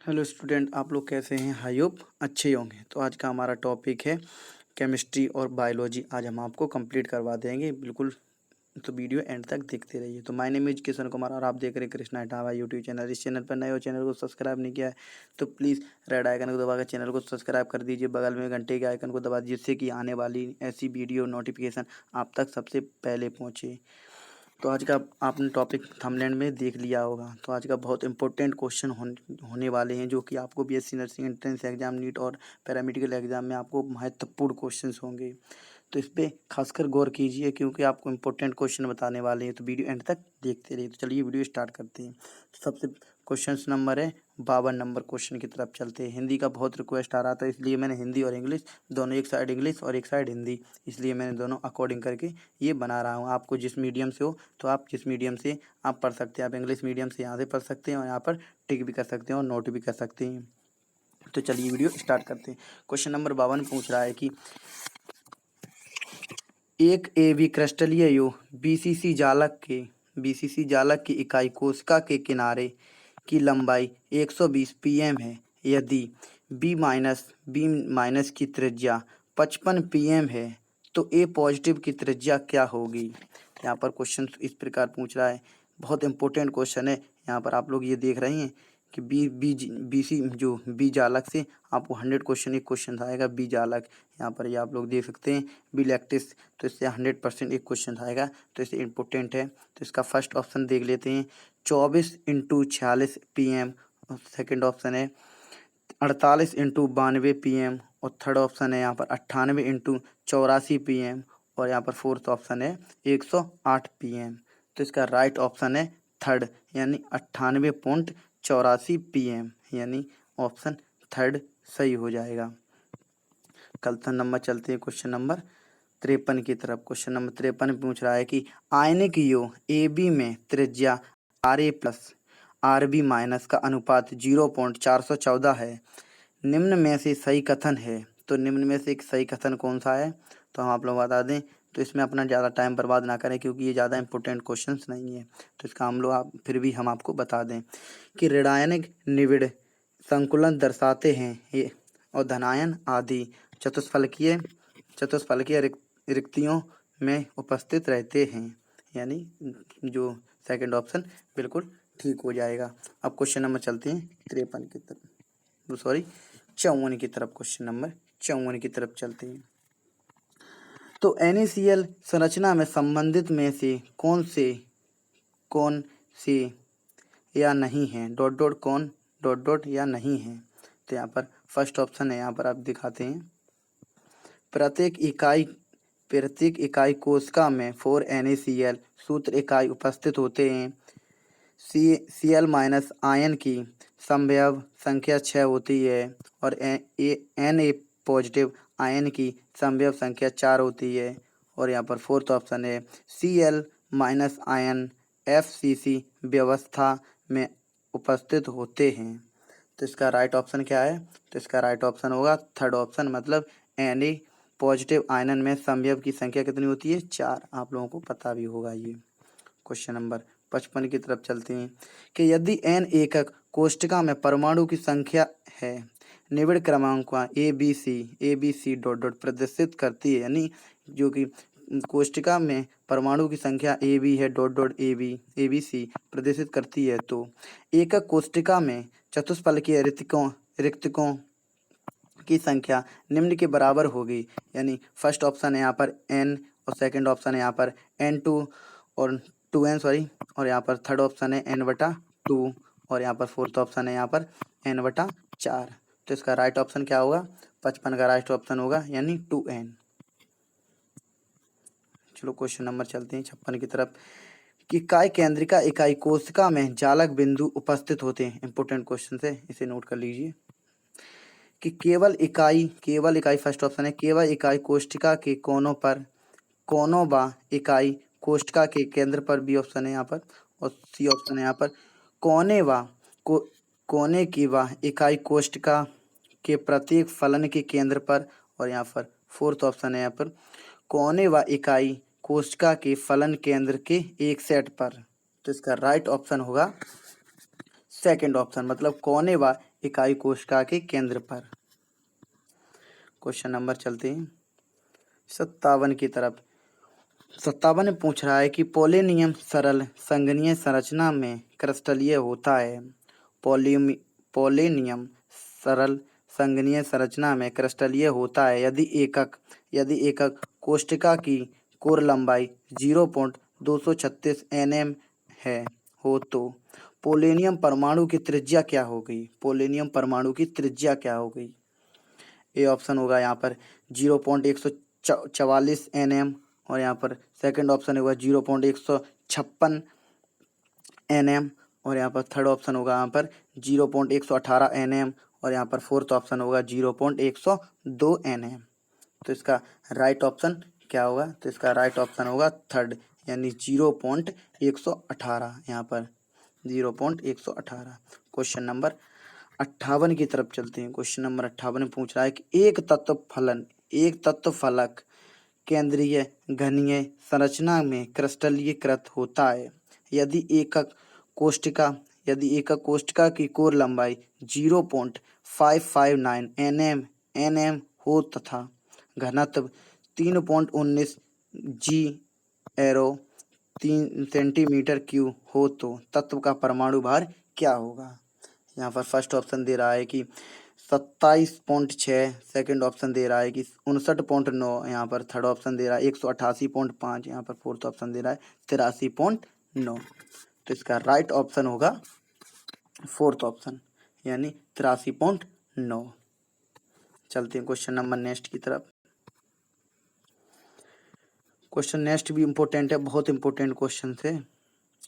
Hello student, आप लोग कैसे हैं? आई होप अच्छे होंगे। तो आज का हमारा टॉपिक है केमिस्ट्री और बायोलॉजी। आज हम आपको कंप्लीट करवा देंगे बिल्कुल। तो वीडियो एंड तक देखते रहिए। तो my name is Kishan Kumar और आप देख रहे हैं कृष्णा इटावा यूट्यूब चैनल। इस चैनल पर नए हो, चैनल को सब्सक्राइब नहीं किया है तो प्लीज़ रेड आइकन को दबाकर चैनल को सब्सक्राइब कर दीजिए। बगल में घंटे के आइकन को दबा दीजिए जिससे कि आने वाली ऐसी वीडियो नोटिफिकेशन आप तक सबसे पहले पहुँचे। तो आज का आपने टॉपिक थंबनेल में देख लिया होगा। तो आज का बहुत इंपॉर्टेंट क्वेश्चन होने वाले हैं जो कि आपको BSc nursing entrance exam, NEET और पैरामेडिकल एग्जाम में आपको महत्वपूर्ण क्वेश्चंस होंगे। तो इस पे खासकर गौर कीजिए क्योंकि आपको इंपॉर्टेंट क्वेश्चन बताने वाले हैं। तो वीडियो एंड तक देखते रहिए। तो चलिए वीडियो स्टार्ट करते हैं। तो सबसे क्वेश्चन नंबर है 52 नंबर क्वेश्चन की तरफ चलते हैं। हिंदी का बहुत रिक्वेस्ट आ रहा था इसलिए मैंने हिंदी और इंग्लिश दोनों, एक साइड इंग्लिश और एक साइड हिंदी, इसलिए मैंने दोनों अकॉर्डिंग करके ये बना रहा हूँ। आपको जिस मीडियम से हो तो आप जिस मीडियम से आप पढ़ सकते हैं। आप इंग्लिश मीडियम से यहाँ से पढ़ सकते हैं और यहाँ पर टिक भी कर सकते हैं और नोट भी कर सकते हैं। तो चलिए वीडियो स्टार्ट करते हैं। क्वेश्चन नंबर 52 पूछ रहा है कि एक एवी क्रिस्टलीय यो बीसीसी जालक की इकाई कोशिका के किनारे की लंबाई 120 pm है। यदि बी माइनस की त्रिज्या 55 pm है तो ए पॉजिटिव की त्रिज्या क्या होगी। यहाँ पर क्वेश्चन इस प्रकार पूछ रहा है। बहुत इंपॉर्टेंट क्वेश्चन है। यहाँ पर आप लोग ये देख रहे हैं कि बीसी जो बी जालक से आपको 100 क्वेश्चन, एक क्वेश्चन आएगा बी जालक। यहाँ पर ये आप लोग देख सकते हैं बी लैक्टिस, तो इससे 100% एक क्वेश्चन आएगा। तो इससे इम्पोर्टेंट है। तो इसका फर्स्ट ऑप्शन देख लेते हैं 24 × 46 pm। और सेकेंड ऑप्शन है 48 × 92 pm। और थर्ड ऑप्शन है यहाँ पर 98 × 84 pm। और यहाँ पर फोर्थ ऑप्शन है 108 pm। तो इसका राइट ऑप्शन है थर्ड, यानी 98.84 pm, यानी ऑप्शन थर्ड सही हो जाएगा। कल नंबर चलते हैं क्वेश्चन नंबर 53 की तरफ। क्वेश्चन नंबर 53 पूछ रहा है कि आयनिक यो ए बी में त्रिज्या RA प्लस RB माइनस का अनुपात 0.414 है। निम्न में से सही कथन है। तो निम्न में से एक सही कथन कौन सा है तो हम आप लोग बता दें। तो इसमें अपना ज़्यादा टाइम बर्बाद ना करें क्योंकि ये ज़्यादा इंपॉर्टेंट क्वेश्चंस नहीं है। तो इसका हम लोग फिर भी हम आपको बता दें कि ऋणायनिक निविड़ संकुलन दर्शाते हैं ये और धनायन आदि चतुष्फलकीय रिक्तियों में उपस्थित रहते हैं, यानी जो सेकंड ऑप्शन बिल्कुल ठीक हो जाएगा। अब क्वेश्चन नंबर चलते हैं 53 की तरफ, 54 की तरफ। क्वेश्चन नंबर 54 की तरफ चलते हैं। तो NaCl संरचना में संबंधित में से कौन से या नहीं है कौन या नहीं है। तो यहाँ पर फर्स्ट ऑप्शन है, यहाँ पर आप दिखाते हैं प्रत्येक इकाई कोशिका में 4 NaCl सूत्र इकाई उपस्थित होते हैं। Cl माइनस आयन की संभव संख्या 6 होती है और Na पॉजिटिव आयन की संभव संख्या 4 होती है। और यहाँ पर फोर्थ ऑप्शन है Cl माइनस आयन FCC व्यवस्था में उपस्थित होते हैं। तो इसका राइट ऑप्शन क्या है तो इसका राइट ऑप्शन होगा थर्ड ऑप्शन, मतलब Na पॉजिटिव आयनन में संभव की संख्या कितनी होती है 4। आप लोगों को पता भी होगा ये। क्वेश्चन नंबर 55 की तरफ चलते हैं कि यदि n एकक कोष्ठका में परमाणु की संख्या है, निबिड़ क्रमांक A B C dot dot प्रदर्शित करती है, यानी जो कि कोष्ठका में परमाणु की संख्या ए बी है dot dot A B C प्रदर्शित करती है, तो एकक कोष्ठका में चतुष्फलकीय रिक्तकों की संख्या निम्न के बराबर होगी। यानी फर्स्ट ऑप्शन है यहाँ पर n और सेकंड ऑप्शन है यहाँ पर n2 और 2n और यहाँ पर थर्ड ऑप्शन है n/2 और यहाँ पर फोर्थ ऑप्शन है यहाँ पर n/4। तो इसका राइट ऑप्शन क्या होगा 55 का राइट ऑप्शन होगा यानी 2n। चलो क्वेश्चन नंबर चलते हैं 56 की तरफ कि काय केंद्रिका इकाई कोशिका में जालक बिंदु उपस्थित होते हैं। इंपोर्टेंट क्वेश्चन है, इसे नोट कर लीजिए कि केवल इकाई फर्स्ट ऑप्शन है केवल इकाई कोष्ठिका के कोनों व इकाई कोष्ठिका के केंद्र पर, बी ऑप्शन है यहाँ पर, और सी ऑप्शन है यहाँ पर कोने की व इकाई कोष्ठिका के प्रत्येक फलन के केंद्र पर। और यहाँ पर फोर्थ ऑप्शन है यहाँ पर कोने व इकाई कोष्ठिका के फलन केंद्र के एक सेट पर। तो इसका राइट ऑप्शन होगा सेकंड ऑप्शन, मतलब कोने व इकाई कोशिका के केंद्र पर। क्वेश्चन नंबर चलते हैं 57 की तरफ। 57 में पूछ रहा है कि पोलेनियम सरल संघनीय संरचना में क्रिस्टलीय होता है। पोलेनियम सरल संघनीय संरचना में क्रिस्टलीय होता है यदि एकक कोशिका की कोर लंबाई 0.236 nm है हो तो पोलेनियम परमाणु की त्रिज्या क्या हो गई? पोलेनियम परमाणु की त्रिज्या क्या हो गई? ए ऑप्शन होगा यहाँ पर 0.144 nm और यहाँ पर सेकंड ऑप्शन होगा 0.156 nm और यहाँ पर थर्ड ऑप्शन होगा यहाँ पर 0.118 nm और यहाँ पर फोर्थ ऑप्शन होगा 0.102 nm। तो इसका राइट ऑप्शन क्या होगा? तो इसका राइट ऑप्शन होगा थर्ड, यानी 0.118। यहाँ पर 0.118। क्वेश्चन नंबर 58 की तरफ चलते हैं। क्वेश्चन नंबर 58 में पूछ रहा है कि एक तत्व फलक केंद्रीय घनीय संरचना में क्रिस्टलीकृत होता है यदि एकक कोशिका की कोर लंबाई 0.559 nm हो तथा घनत्व 3.19 g/3 सेंटीमीटर क्यूब हो तो तत्व का परमाणु भार क्या होगा? यहाँ पर फर्स्ट ऑप्शन दे रहा है कि 27.6, सेकंड ऑप्शन दे रहा है कि 59.9, यहाँ पर थर्ड ऑप्शन दे रहा है 188.5, यहाँ पर फोर्थ ऑप्शन दे रहा है 83.9। तो इसका राइट ऑप्शन होगा फोर्थ ऑप्शन, यानी 83.9। चलते हैं क्वेश्चन नंबर नेक्स्ट की तरफ। क्वेश्चन नेक्स्ट भी इम्पोर्टेंट है, बहुत इंपॉर्टेंट क्वेश्चन है।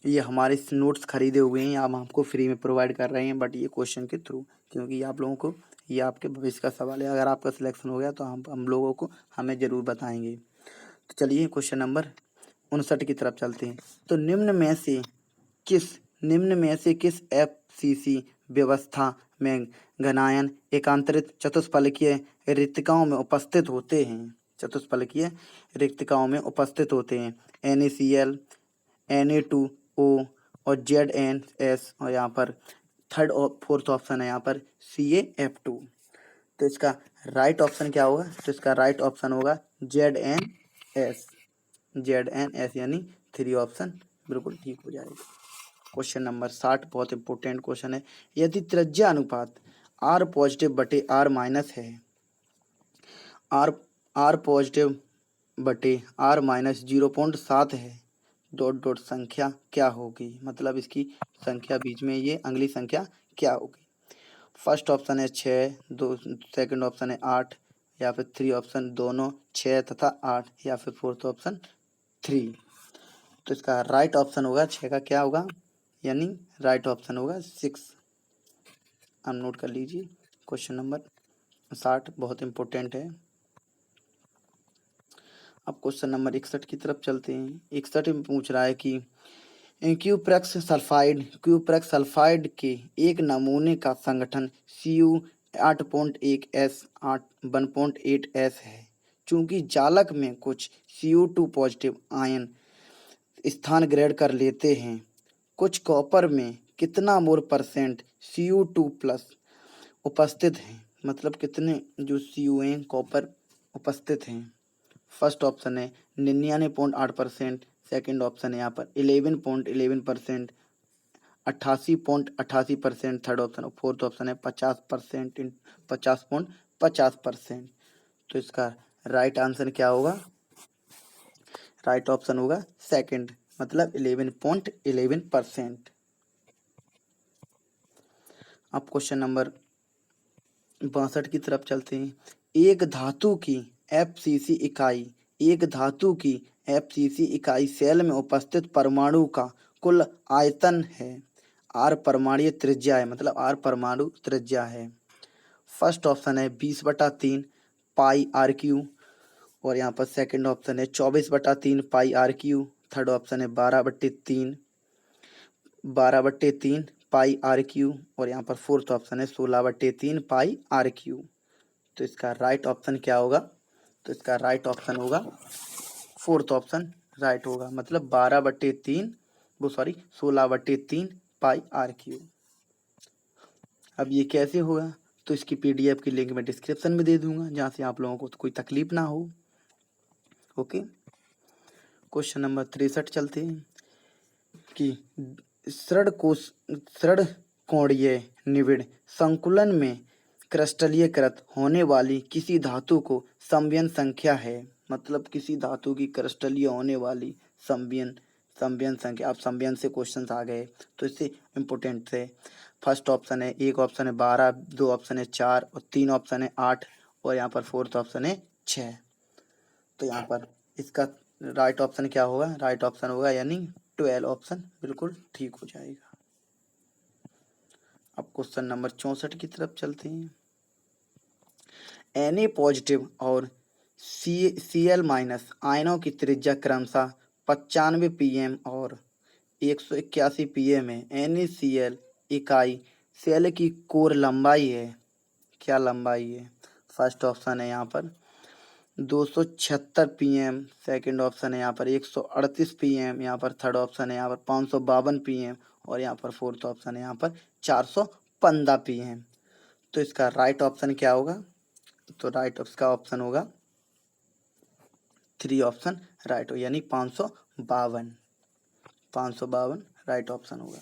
ये हमारे नोट्स खरीदे हुए हैं, हम आपको फ्री में प्रोवाइड कर रहे हैं, बट ये क्वेश्चन के थ्रू, क्योंकि आप लोगों को ये आपके भविष्य का सवाल है। अगर आपका सिलेक्शन हो गया तो हम लोगों को हमें ज़रूर बताएंगे। तो चलिए क्वेश्चन नंबर 59 की तरफ चलते हैं। तो निम्न में से किस FCC व्यवस्था में घनायन एकांतरित चतुष्फलकीय रिक्तिकाओं में उपस्थित होते हैं? चतुष्फलकीय रिक्तिकाओं में उपस्थित होते हैं NaCl, Na2O और ZnS और यहाँ पर थर्ड और फोर्थ ऑप्शन है यहाँ पर CaF2। तो इसका राइट ऑप्शन क्या होगा? तो इसका राइट ऑप्शन होगा ZnS, यानी 3 ऑप्शन बिल्कुल ठीक हो जाएगा। क्वेश्चन नंबर 60 बहुत इंपॉर्टेंट क्वेश्चन है। यदि त्रिज्या अनुपात R पॉजिटिव बटे R माइनस है, R पॉजिटिव बटे R माइनस 0.7 है, डॉट संख्या क्या होगी? मतलब इसकी संख्या बीच में ये अगली संख्या क्या होगी? फर्स्ट ऑप्शन है 6, सेकंड ऑप्शन है 8, या फिर 3 ऑप्शन दोनों 6 तथा 8, या फिर फोर्थ ऑप्शन 3। तो इसका राइट ऑप्शन होगा 6 का क्या होगा? यानी राइट ऑप्शन होगा 6। आप नोट कर लीजिए। क्वेश्चन नंबर 60 बहुत इंपॉर्टेंट है। अब क्वेश्चन नंबर 61 की तरफ चलते हैं। 61 में पूछ रहा है कि क्यूप्रेक्स सल्फाइड के एक नमूने का संगठन Cu 8.1S 1.8S है। चूंकि जालक में कुछ Cu2 पॉजिटिव आयन स्थान ग्रहण कर लेते हैं, कुछ कॉपर में कितना मोल परसेंट Cu2 प्लस उपस्थित हैं? मतलब कितने जो Cu हैं कॉपर उपस्थित हैं। फर्स्ट ऑप्शन है 99.8%, सेकेंड ऑप्शन है यहाँ पर 11.11%, 88.88%, थर्ड ऑप्शन, फोर्थ ऑप्शन है 50%, 50.50%। तो इसका राइट आंसर क्या होगा? राइट ऑप्शन होगा सेकंड, मतलब 11.11%। अब क्वेश्चन नंबर 62 की तरफ चलते हैं। एक धातु की FCC इकाई सेल में उपस्थित परमाणु का कुल आयतन है। R परमाणु त्रिज्या है, मतलब R परमाणु त्रिज्या है। फर्स्ट ऑप्शन है 20/3 पाई RQ और यहाँ पर सेकंड ऑप्शन है 24/3 पाई RQ, थर्ड ऑप्शन है 12/3 पाई RQ और यहाँ पर फोर्थ ऑप्शन है 16/3 पाई RQ। तो इसका राइट ऑप्शन क्या होगा? तो इसका राइट ऑप्शन होगा फोर्थ ऑप्शन राइट होगा, मतलब 16/3 पाई RQ। अब ये कैसे होगा, तो इसकी PDF की लिंक मैं डिस्क्रिप्शन में दे दूंगा, जहाँ से आप लोगों को कोई तकलीफ ना हो। ओके, क्वेश्चन नंबर 63 चलते हैं कि षड कोणीय निविड़ संकुलन में क्रिस्टलीकृत होने वाली किसी धातु को संवयन संख्या है। मतलब किसी धातु की क्रिस्टलीय होने वाली संवयन संख्या। अब संवयन से क्वेश्चन आ गए तो इससे इम्पोर्टेंट थे। फर्स्ट ऑप्शन है, एक ऑप्शन है 12, दो ऑप्शन है 4 और तीन ऑप्शन है 8 और यहाँ पर फोर्थ ऑप्शन है 6। तो यहाँ पर इसका राइट ऑप्शन क्या होगा, राइट ऑप्शन होगा यानी 12 ऑप्शन बिल्कुल ठीक हो जाएगा। अब क्वेश्चन नंबर 64 की तरफ चलते हैं। Na पॉजिटिव और Cl माइनस आयनों की त्रिज्या क्रमशः 95 pm और 181 pm है। NaCl इकाई सेल की कोर लंबाई है। क्या लंबाई है? फर्स्ट ऑप्शन है यहाँ पर 276 pm, सेकंड ऑप्शन है यहाँ पर 138 pm, यहाँ पर थर्ड ऑप्शन है यहाँ पर 552 pm और यहाँ पर फोर्थ ऑप्शन है यहाँ पर 415 pm। तो इसका राइट ऑप्शन क्या होगा? तो राइट इसका ऑप्शन होगा 3 ऑप्शन राइट हो, यानी 552 राइट ऑप्शन होगा।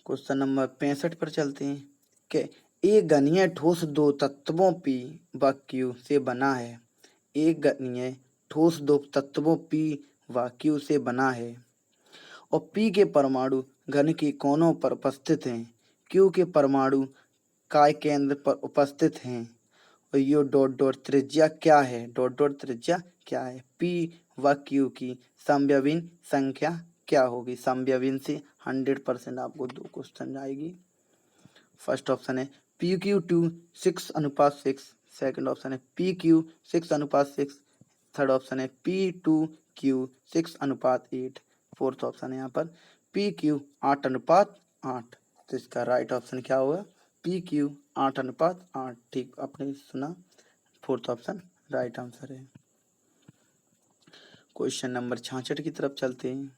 क्वेश्चन नंबर 65 पर चलते हैं कि एक घनीय ठोस दो तत्वों P व Q से बना है। एक घनीय ठोस दो तत्वों P व Q से बना है और P के परमाणु घन के कोनों पर उपस्थित हैं, Q के परमाणु काय केंद्र पर उपस्थित हैं और यो डॉट डॉट त्रिज्या क्या है? डॉट डॉट त्रिज्या क्या है? P व Q की समव्यवीन संख्या क्या होगी? समव्यवीन से 100% आपको 2 क्वेश्चन आएगी। फर्स्ट ऑप्शन है PQ2 6:6, सेकंड ऑप्शन है PQ 6:6, थर्ड ऑप्शन है P2Q 6:8, फोर्थ ऑप्शन है यहाँ पर PQ 8:8। तो इसका राइट ऑप्शन क्या होगा? PQ 8:8। ठीक आपने सुना, फोर्थ ऑप्शन राइट आंसर है। क्वेश्चन नंबर 66 की तरफ चलते हैं।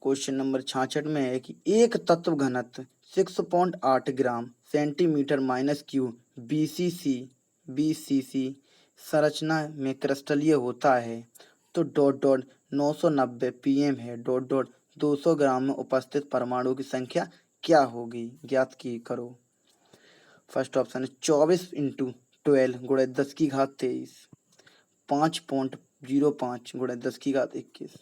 क्वेश्चन नंबर 66 में है कि एक तत्व घनत्व 6.8 gram centimetre minus Q BCC संरचना में क्रिस्टलीय होता है तो डॉट डॉट 990 pm है। डॉट डॉट 200 ग्राम में उपस्थित परमाणु की संख्या क्या होगी? ज्ञात की करो। फर्स्ट ऑप्शन है 24 × 12 गुणे 10⁻23, 5.05 गुणे 10⁻21,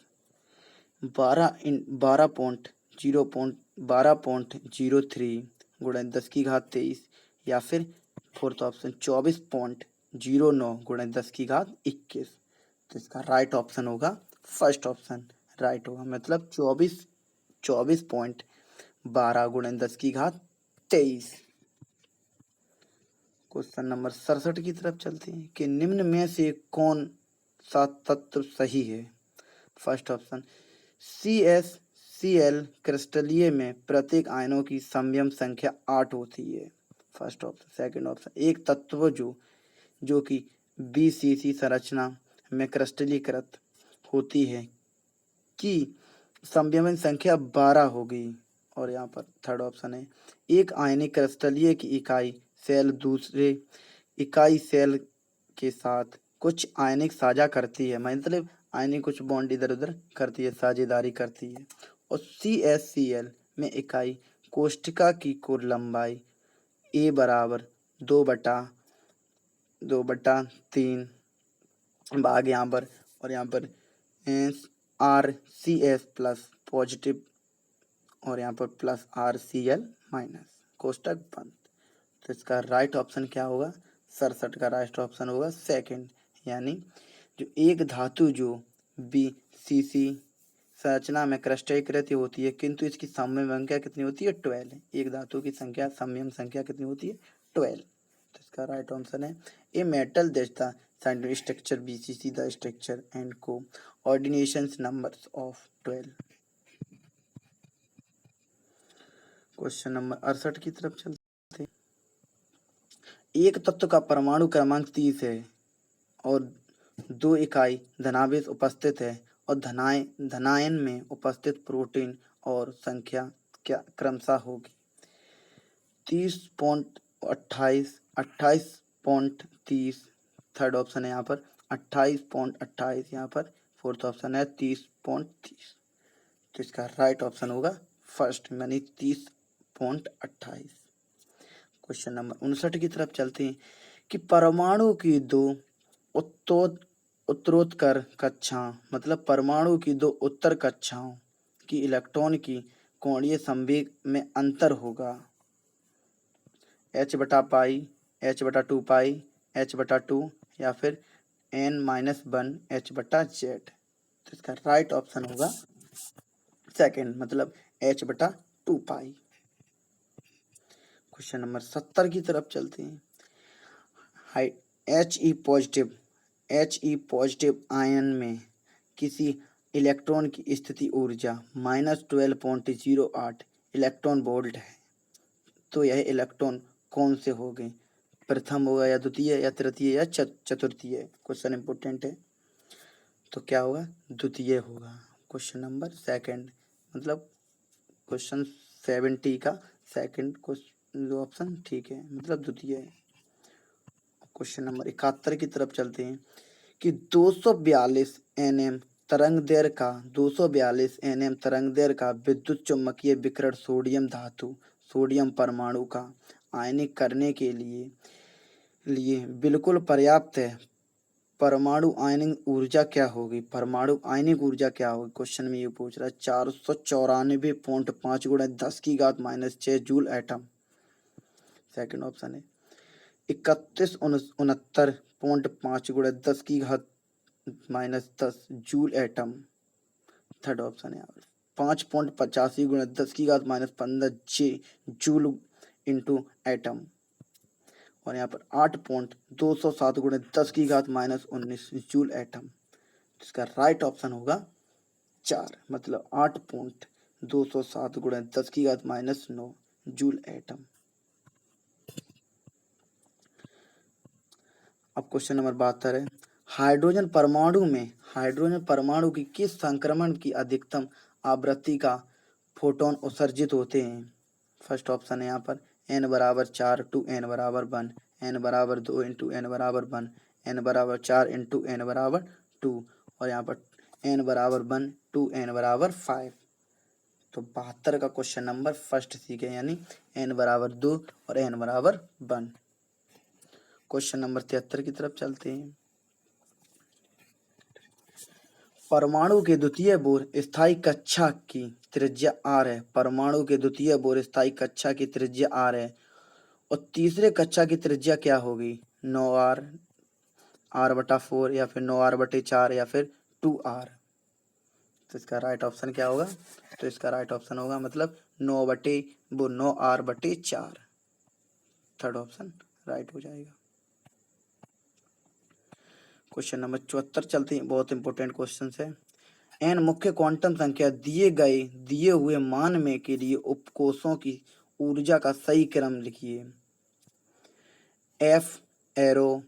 12.03 गुणे 10⁻23 या फिर फोर्थ ऑप्शन 24.09 गुणे 10⁻21। तो इसका राइट ऑप्शन होगा फर्स्ट ऑप्शन राइट होगा, मतलब 24.12 गुणे 10⁻23। क्वेश्चन नंबर 67 की तरफ चलते हैं कि निम्न में से कौन सा तत्व सही है? फर्स्ट ऑप्शन CsCl क्रिस्टलीय में प्रत्येक आयनों की समव्यम संख्या 8 होती है। First option. सेकंड ऑप्शन एक तत्व जो कि BCC संरचना में क्रिस्टलीकृत होती है कि समव्यम संख्या 12 होगी। और यहाँ पर थर्ड ऑप्शन है एक आयनिक क्रिस्टलीय की इकाई सेल दूसरे इकाई सेल के साथ कुछ आयनिक साझा करती है, मतलब आयनिक कुछ बॉन्ड इधर उधर करती है, साझेदारी करती है। और CsCl में इकाई कोष्ठिका की कुल लंबाई A बराबर 2/3 भाग यहाँ पर और यहाँ पर RCS प्लस पॉजिटिव और यहाँ पर प्लस RCl माइनस, कोष्टक बंद। तो इसका राइट ऑप्शन क्या होगा? 67 का राइट ऑप्शन होगा सेकंड, यानी जो एक धातु जो BCC संरचना में क्रिस्टलीकृत होती है किंतु इसकी समव्यम संख्या कितनी होती है? 12। एक धातु की संख्या समव्यम संख्या कितनी होती है? 12। तो इसका राइट ऑप्शन है a metal that the scientific structure BCC the structure and coordinations numbers of 12। Question number 68 की तरफ चलते हैं। एक तत्व का परमाणु क्रमांक 30 है और 2 इकाई धनावेश उपस्थित है और धनायन में उपस्थित प्रोटीन और संख्या क्या क्रमशः होगी? 30.28, 28.30, थर्ड ऑप्शन है यहाँ पर 28.28, यहाँ पर फोर्थ ऑप्शन है 30.30। तो इसका राइट ऑप्शन होगा फर्स्ट, यानी 30.28। क्वेश्चन नंबर 59 की तरफ चलते हैं कि परमाणु की दो उत्तरोत्तर कक्षाओं, मतलब परमाणु की दो उत्तर कक्षाओं की इलेक्ट्रॉन की कोणीय संवेग में अंतर होगा h/पाई, h/2 पाई, h/2 या फिर n-1 h/z। तो इसका राइट ऑप्शन होगा सेकंड, मतलब h/2 पाई। क्वेश्चन नंबर 70 की तरफ चलते हैं। He पॉजिटिव आयन में किसी इलेक्ट्रॉन की स्थिति ऊर्जा -12.08 इलेक्ट्रॉन वोल्ट है, तो यह इलेक्ट्रॉन कौन से होंगे? प्रथम होगा या द्वितीय या तृतीय या चतुर्थीय? क्वेश्चन इंपोर्टेंट है, तो क्या होगा? द्वितीय होगा। क्वेश्चन नंबर सेकंड, मतलब क्वेश्चन 70 का सेकंड जो ऑप्शन ठीक है, मतलब द्वितीय है। क्वेश्चन नंबर 71 की तरफ चलते हैं कि 242 nm तरंग दैर्घ्य का विद्युत चुम्बकीय विकिरण सोडियम परमाणु का आयनिक करने के लिए बिल्कुल पर्याप्त है। परमाणु आयनिक ऊर्जा क्या होगी? क्वेश्चन में ये पूछ रहा है। 494.5 × 10⁻⁻6 जूल एटम, सेकंड ऑप्शन है। 3169.5 × 10⁻10 जूल एटम, थर्ड ऑप्शन है। 5.85 × 10⁻15 जूल इंटू एटम, और यहाँ पर 8.207 × 10⁻19 जूल एटम। इसका राइट ऑप्शन होगा 4, मतलब 8.207 × 10⁻9 जूल एटम। अब क्वेश्चन नंबर 72 है। हाइड्रोजन परमाणु की किस संक्रमण की अधिकतम आवृत्ति का फोटोन उत्सर्जित होते हैं? फर्स्ट ऑप्शन है यहाँ पर n/4 × n/1, n/2 × n/1, n/4 × n/2, और यहाँ पर n/1 × n/5। तो 72 का क्वेश्चन नंबर फर्स्ट सी है, यानी n/2 और n/1। क्वेश्चन नंबर 73 की तरफ चलते हैं। परमाणु के द्वितीय बोर स्थायी कक्षा की त्रिज्या r है। परमाणु के द्वितीय बोर स्थायी कक्षा की त्रिज्या r है, और तीसरे कक्षा की त्रिज्या क्या होगी? 9r, r/4 या फिर 9r/4 या फिर 2r। तो इसका राइट ऑप्शन क्या होगा? तो इसका राइट ऑप्शन होगा, मतलब 9r/4, थर्ड ऑप्शन राइट हो जाएगा। क्वेश्चन नंबर 74 चलते हैं, बहुत इंपॉर्टेंट क्वेश्चन है। n मुख्य क्वांटम संख्या दिए हुए मान में के लिए उपकोषों की ऊर्जा का सही क्रम लिखिए। F arrow,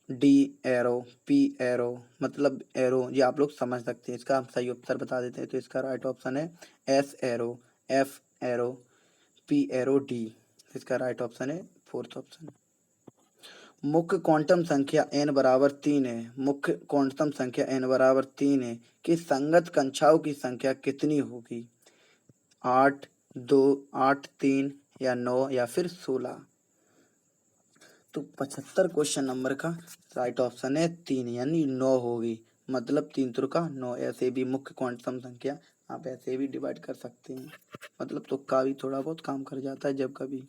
D arrow, P arrow, मतलब एरो ये आप लोग समझ सकते हैं। इसका हम सही उत्तर बता देते हैं। तो इसका राइट ऑप्शन है S arrow, F arrow, P arrow, D। इसका राइट ऑप्शन है फोर्थ ऑप्शन। मुख्य क्वांटम संख्या n/3 है। मुख्य क्वांटम संख्या n/3 है कि संगत कक्षाओं की संख्या कितनी होगी? 8, 2, 8, 3 या 9 या फिर 16? तो 75 क्वेश्चन नंबर का राइट ऑप्शन है 3, यानी 9 होगी, मतलब 3 त्रिका 9। ऐसे भी मुख्य क्वांटम संख्या आप ऐसे भी डिवाइड कर सकते हैं, मतलब तुक्का भी थोड़ा बहुत काम कर जाता है जब कभी।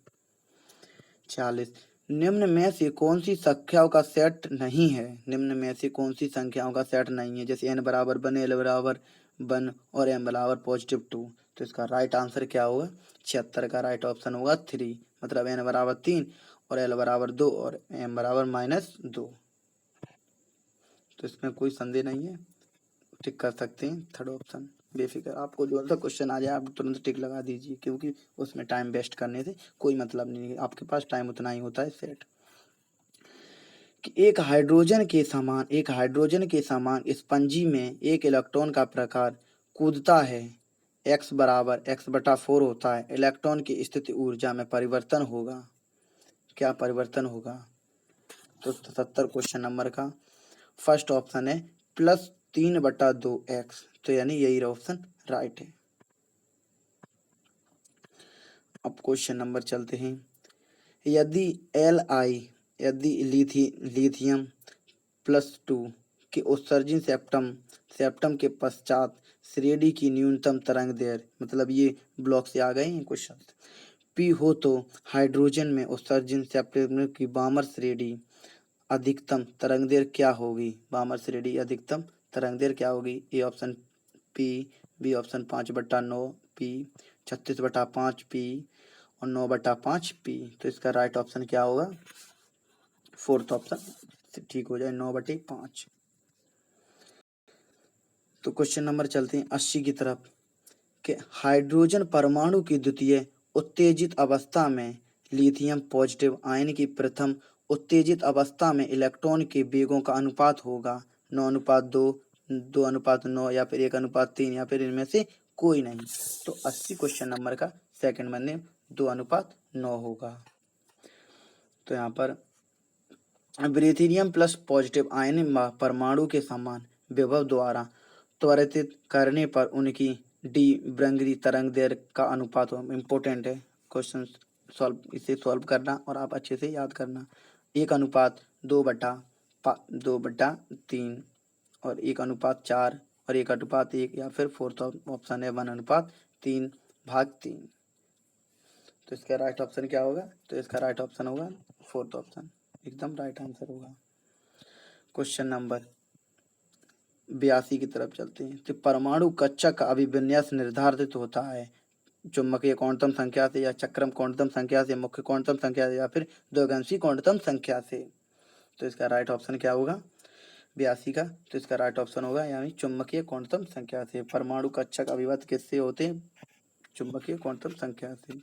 40, निम्न में से कौन सी संख्याओं का सेट नहीं है? निम्न में से कौन सी संख्याओं का सेट नहीं है? जैसे n बराबर 1, l बराबर 1 और m बराबर +2। तो इसका राइट आंसर क्या होगा? 76 का राइट ऑप्शन होगा 3, मतलब n बराबर 3 और l बराबर 2 और m बराबर -2। तो इसमें कोई संदेह नहीं है, टिक कर सकते हैं थर्ड ऑप्शन। बेफिक्र, आपको जो सा क्वेश्चन आ जाए आप तुरंत टिक लगा दीजिए, क्योंकि उसमें टाइम वेस्ट करने से कोई मतलब नहीं है। आपके पास टाइम उतना ही होता है सेट। कि एक हाइड्रोजन के समान स्पंजी में एक इलेक्ट्रॉन का प्रकार कूदता है x बराबर x/4 होता है, इलेक्ट्रॉन की स्थिति ऊर्जा में परिवर्तन होगा। क्या परिवर्तन होगा? तो 77 क्वेश्चन नंबर का फर्स्ट ऑप्शन है +3/2x, तो यानी यही ऑप्शन राइट है। अब क्वेश्चन नंबर चलते हैं। यदि यदि लिथियम +2 के उत्सर्जन सेप्टम के पश्चात श्रेणी की न्यूनतम तरंग दैर्ध्य, मतलब ये ब्लॉक से आ गए हैं क्वेश्चन, P हो तो हाइड्रोजन में उत्सर्जन सेप्टम की बामर श्रेणी अधिकतम तरंग दैर्ध्य क्या होगी? बामर श्रेणी अधिकतम तरंग दैर्ध्य क्या होगी? A option P, B option 5/9 P, 36/5 P और 9/5 P। तो इसका राइट ऑप्शन क्या होगा? फोर्थ ऑप्शन ठीक हो जाए, 9/5। तो क्वेश्चन नंबर चलते हैं 80 की तरफ कि हाइड्रोजन परमाणु की द्वितीय उत्तेजित अवस्था में लिथियम पॉजिटिव आयन की प्रथम उत्तेजित अवस्था में इलेक्ट्रॉन के वेगों का अनुपात होगा 9:2, 2:9 या फिर 1:3 या फिर इनमें से कोई नहीं। तो 80 क्वेश्चन नंबर का सेकंड में 2:9 होगा। तो यहाँ पर ब्रेथिनियम प्लस पॉजिटिव आयन परमाणु के समान विभव द्वारा त्वरित करने पर उनकी डी ब्रंगरी तरंग दैर्ध्य का अनुपात इम्पोर्टेंट है क्वेश्चन सॉल्व, इसे सॉल्व करना और आप अच्छे से याद करना। 1:2/3 और 1:4 और 1:1 या फिर फोर्थ ऑप्शन है 1:3/3। तो इसका राइट ऑप्शन क्या होगा? तो इसका राइट ऑप्शन होगा फोर्थ ऑप्शन, एकदम राइट आंसर होगा। क्वेश्चन नंबर 82 की तरफ चलते हैं। तो परमाणु कक्षा का अभिविन्यास निर्धारित होता है चुंबकीय क्वांटम संख्या से या चक्रम क्वांटम संख्या से, मुख्य क्वांटम संख्या से या फिर द्विअंशी क्वांटम संख्या से। तो इसका राइट ऑप्शन क्या होगा 82 का? तो इसका राइट ऑप्शन होगा यानी चुंबकीय क्वांटम संख्या से। परमाणु कक्षा का अभिव्यक्त किससे होते हैं? चुंबकीय क्वांटम संख्या से।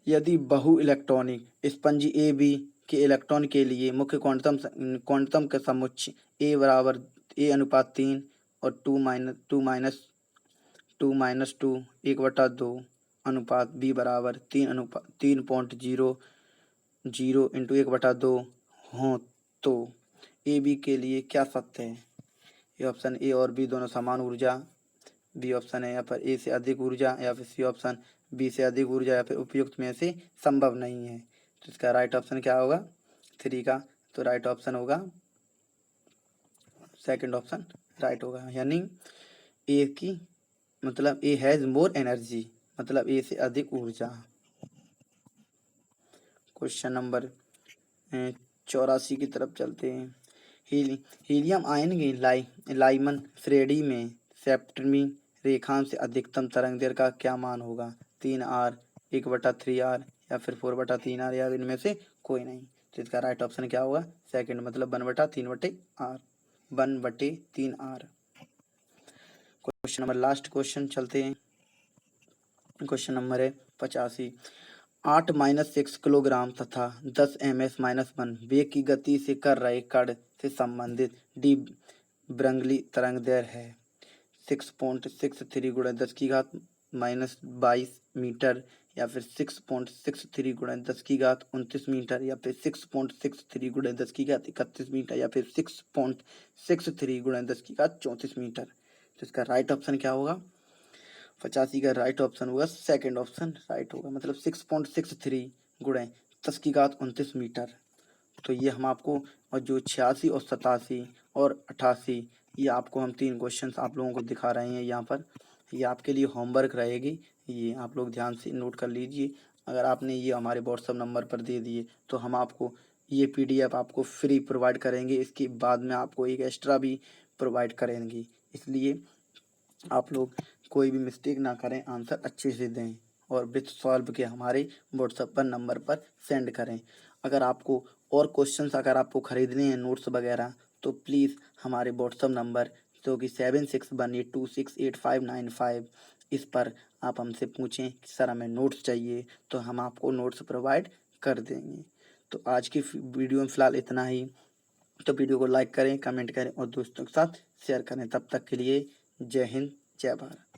यदि बहु इलेक्ट्रॉनिक स्पंज ए बी के इलेक्ट्रॉन के लिए मुख्य क्वांटम का समुच्चय ए बराबर A/3 और 2-2 1/2 अनुपात बी बराबर 3.00 × 1/2 हों तो ए बी के लिए क्या सत्य है? ये ऑप्शन ए और बी दोनों समान ऊर्जा, बी ऑप्शन है या फिर ए से अधिक ऊर्जा, या फिर सी ऑप्शन बी से अधिक ऊर्जा, या फिर उपयुक्त में से संभव नहीं है। तो इसका राइट ऑप्शन क्या होगा 3 का? तो राइट ऑप्शन होगा सेकंड ऑप्शन राइट होगा, यानी ए की मतलब ए हैज मोर एनर्जी, मतलब ए से अधिक ऊर्जा। क्वेश्चन नंबर 84 की तरफ चलते हैं। हीलियम आयन की लाइमन श्रेणी में सेप्टमी रेखांश से अधिकतम तरंग दैर्ध्य का क्या मान होगा? 3R, 1/3R या फिर 4/3R या इनमें से कोई नहीं। तो इसका राइट ऑप्शन क्या होगा? सेकंड, मतलब 1/3R, 1/3R। Question number last question चलते हैं। क्वेश्चन नंबर है 85। 8-6 किलोग्राम तथा 10 ms-1 वेग की गति से कर रहे कण से संबंधित डी ब्रंगली तरंग दैर्ध्य है 6.63 × 10⁻22 मीटर या फिर 6.63 × 10⁻29 मीटर या फिर 6.63 × 10⁻31 मीटर या फिर 6.63 × 10⁻34 मीटर। तो इसका राइट ऑप्शन क्या होगा? 85 का राइट ऑप्शन होगा सेकंड ऑप्शन राइट होगा, मतलब 6.63 × 10⁻29 मीटर। तो ये हम आपको, और जो 86 और 87 और 88 ये आपको हम 3 क्वेश्चंस आप लोगों को दिखा रहे हैं यहाँ पर। ये आपके लिए होमवर्क रहेगी, ये आप लोग ध्यान से नोट कर लीजिए। अगर आपने ये हमारे व्हाट्सएप नंबर पर दे दिए तो हम आपको ये PDF आपको फ्री प्रोवाइड करेंगे, इसके बाद में आपको एक एक्स्ट्रा भी प्रोवाइड करेंगे। इसलिए आप लोग कोई भी मिस्टेक ना करें, आंसर अच्छे से दें और विथ सॉल्व के हमारे व्हाट्सएप पर नंबर पर सेंड करें। अगर आपको और क्वेश्चंस अगर आपको ख़रीदने हैं नोट्स वगैरह तो प्लीज़ हमारे व्हाट्सएप नंबर जो कि 7618268595 इस पर आप हमसे पूछें कि सर हमें नोट्स चाहिए, तो हम आपको नोट्स प्रोवाइड कर देंगे। तो आज की वीडियो में फ़िलहाल इतना ही। तो वीडियो को लाइक करें, कमेंट करें और दोस्तों के साथ शेयर करें। तब तक के लिए जय हिंद, जय भारत।